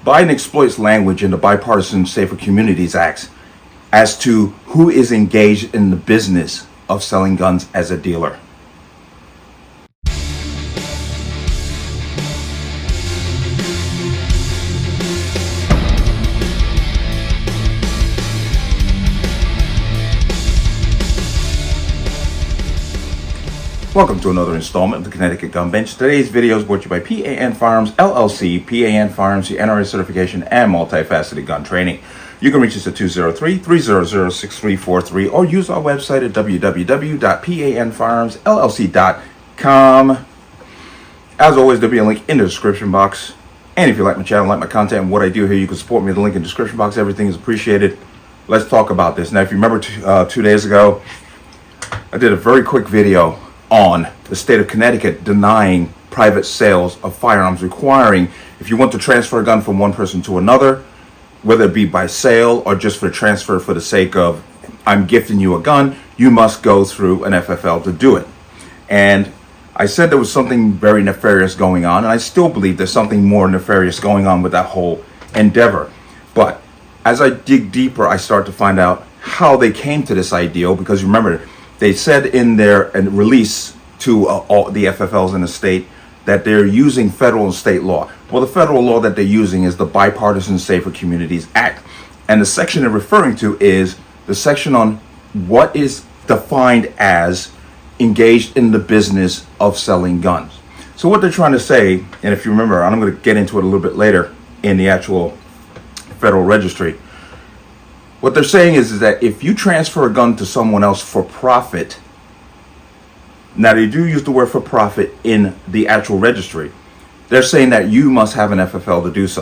Biden exploits language in the Bipartisan Safer Communities Act as to who is engaged in the business of selling guns as a dealer. Welcome to another installment of the Connecticut Gun Bench. Today's video is brought to you by P.A.N. Firearms, LLC, P.A.N. Firearms, the NRA certification, and multifaceted gun training. You can reach us at 203-300-6343 or use our website at www.panfirearmsllc.com. As always, there'll be a link in the description box. And if you like my channel, like my content, and what I do here, you can support me at the link in the description box. Everything is appreciated. Let's talk about this. Now, if you remember 2 days ago, I did a very quick video on the state of Connecticut denying private sales of firearms, requiring if you want to transfer a gun from one person to another, whether it be by sale or just for transfer for the sake of I'm gifting you a gun, you must go through an FFL to do it. And I said there was something very nefarious going on, and I still believe there's something more nefarious going on with that whole endeavor. But as I dig deeper, I start to find out how they came to this ideal, because remember, they said in their release to all the FFLs in the state that they're using federal and state law. Well, the federal law that they're using is the Bipartisan Safer Communities Act. And the section they're referring to is the section on what is defined as engaged in the business of selling guns. So what they're trying to say, and if you remember, and I'm going to get into it a little bit later in the actual Federal Registry, what they're saying is that if you transfer a gun to someone else for profit, now they do use the word for profit in the actual registry, they're saying that you must have an FFL to do so,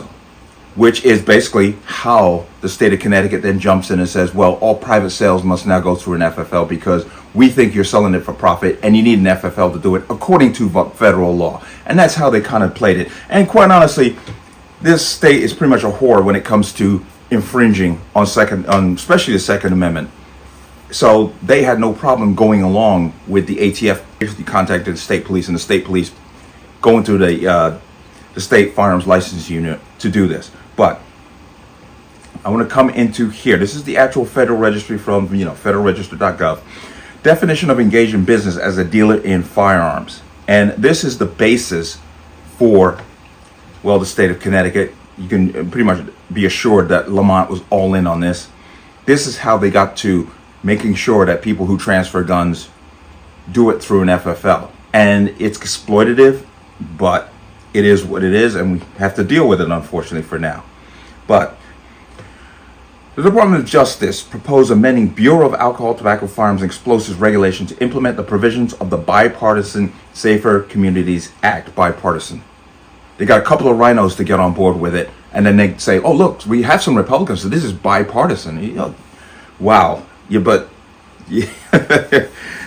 which is basically how the state of Connecticut then jumps in and says, well, all private sales must now go through an FFL because we think you're selling it for profit and you need an FFL to do it according to federal law. And that's how they kind of played it. And quite honestly, this state is pretty much a whore when it comes to infringing on especially the Second Amendment. So they had no problem going along with the ATF. They contacted the state police, and the state police going through the state firearms license unit to do this. But I want to come into here. This is the actual Federal Registry from federalregister.gov. Definition of engaged in business as a dealer in firearms, and this is the basis for the state of Connecticut. You can pretty much be assured that Lamont was all in on this. This is how they got to making sure that people who transfer guns do it through an FFL. And it's exploitative, but it is what it is, and we have to deal with it, unfortunately, for now. But the Department of Justice proposed amending Bureau of Alcohol, Tobacco, Firearms, and Explosives regulation to implement the provisions of the Bipartisan Safer Communities Act. Bipartisan. They got a couple of rhinos to get on board with it, and then they say, oh, look, we have some Republicans, so this is bipartisan. Wow.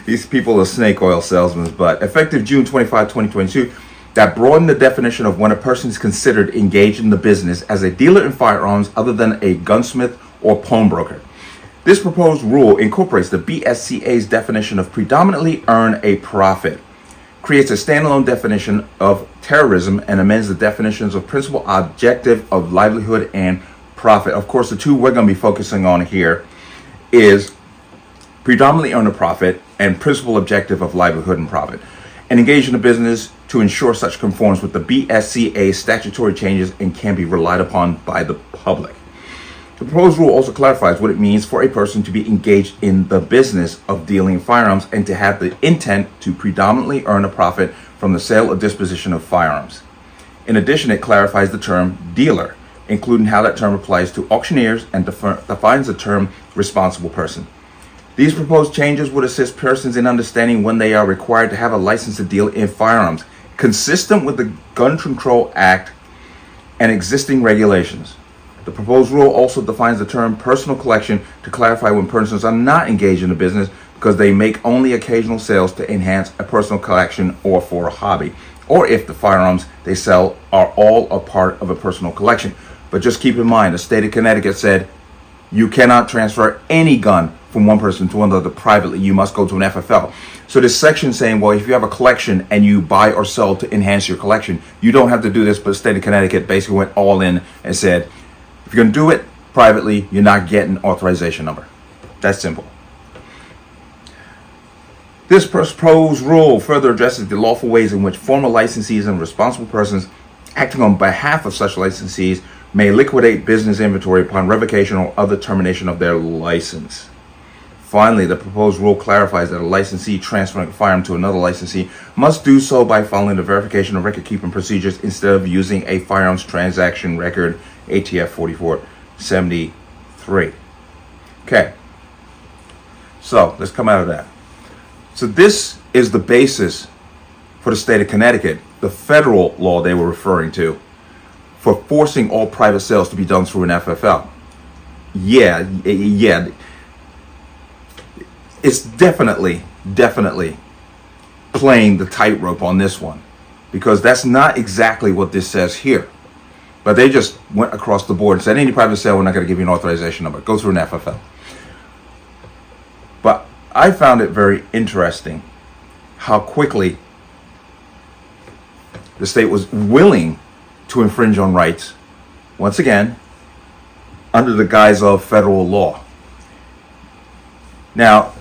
These people are snake oil salesmen. But effective June 25, 2022, that broadened the definition of when a person is considered engaged in the business as a dealer in firearms other than a gunsmith or pawnbroker. This proposed rule incorporates the BSCA's definition of predominantly earn a profit, creates a standalone definition of terrorism, and amends the definitions of principal objective of livelihood and profit. Of course, the two we're going to be focusing on here is predominantly earn a profit and principal objective of livelihood and profit, and engage in a business to ensure such conforms with the BSCA statutory changes and can be relied upon by the public. The proposed rule also clarifies what it means for a person to be engaged in the business of dealing in firearms and to have the intent to predominantly earn a profit from the sale or disposition of firearms. In addition, it clarifies the term dealer, including how that term applies to auctioneers, and defines the term responsible person. These proposed changes would assist persons in understanding when they are required to have a license to deal in firearms, consistent with the Gun Control Act and existing regulations. The proposed rule also defines the term personal collection to clarify when persons are not engaged in a business because they make only occasional sales to enhance a personal collection or for a hobby, or if the firearms they sell are all a part of a personal collection. But just keep in mind, the state of Connecticut said You cannot transfer any gun from one person to another privately. You must go to an FFL. So this section saying, well, if you have a collection and you buy or sell to enhance your collection, you don't have to do this. But the state of Connecticut basically went all in and said, if you're going to do it privately, you're not getting authorization number. That's simple. This proposed rule further addresses the lawful ways in which former licensees and responsible persons acting on behalf of such licensees may liquidate business inventory upon revocation or other termination of their license. Finally, the proposed rule clarifies that a licensee transferring a firearm to another licensee must do so by following the verification of record-keeping procedures instead of using a firearms transaction record, ATF 4473. Okay, so let's come out of that. So this is the basis for the state of Connecticut, the federal law they were referring to, for forcing all private sales to be done through an FFL. Yeah. It's definitely playing the tightrope on this one, because that's not exactly what this says here. But they just went across the board and said, any private sale, we're not going to give you an authorization number. Go through an FFL. But I found it very interesting how quickly the state was willing to infringe on rights, once again, under the guise of federal law. Now,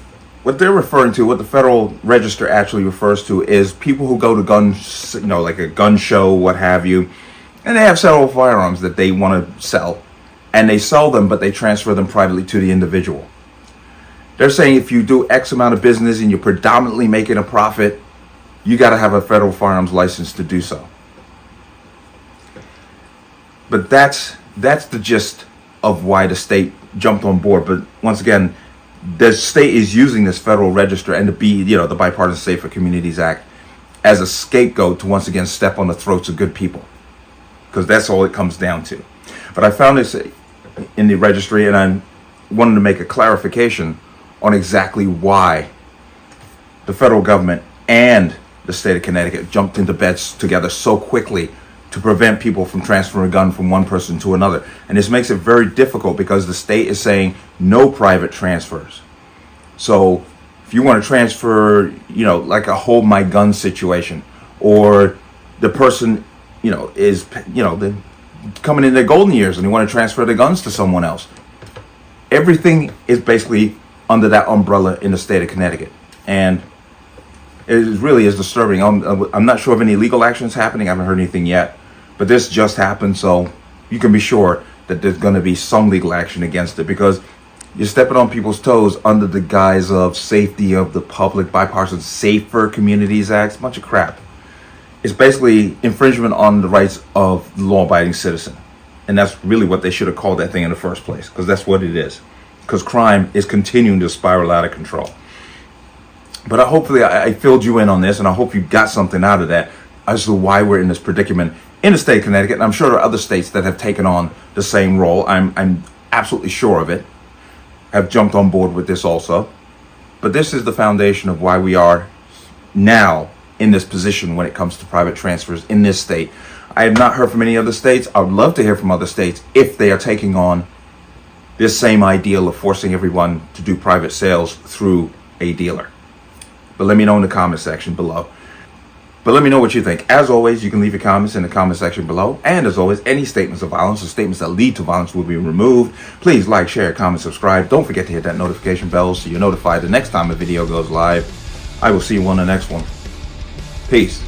what they're referring to, what the Federal Register actually refers to, is people who go to guns, like a gun show, what have you, and they have several firearms that they want to sell, and they sell them, but they transfer them privately to the individual. They're saying if you do X amount of business and you're predominantly making a profit, you got to have a federal firearms license to do so. But that's the gist of why the state jumped on board. But once again, the state is using this Federal Register and the Bipartisan Safer Communities Act as a scapegoat to once again step on the throats of good people, because that's all it comes down to. But I found this in the registry, and I wanted to make a clarification on exactly why the federal government and the state of Connecticut jumped into beds together so quickly to prevent people from transferring a gun from one person to another. And this makes it very difficult because the state is saying no private transfers. So if you want to transfer, like a hold my gun situation, or the person, is, they're coming in their golden years and they want to transfer the guns to someone else. Everything is basically under that umbrella in the state of Connecticut. And it really is disturbing. I'm not sure of any legal actions happening. I haven't heard anything yet. But this just happened, so you can be sure that there's going to be some legal action against it, because you're stepping on people's toes under the guise of safety of the public, Bipartisan Safer Communities Act. A bunch of crap. It's basically infringement on the rights of the law-abiding citizen. And that's really what they should have called that thing in the first place, because that's what it is. Because crime is continuing to spiral out of control. But hopefully I filled you in on this, and I hope you got something out of that as to why we're in this predicament in the state of Connecticut. And I'm sure there are other states that have taken on the same role. I'm absolutely sure of it, have jumped on board with this also. But this is the foundation of why we are now in this position when it comes to private transfers in this state. I have not heard from any other states. I would love to hear from other states if they are taking on this same ideal of forcing everyone to do private sales through a dealer. But let me know in the comment section below. But let me know what you think. As always, you can leave your comments in the comment section below. And as always, any statements of violence or statements that lead to violence will be removed. Please like, share, comment, subscribe. Don't forget to hit that notification bell so you're notified the next time a video goes live. I will see you on the next one. Peace.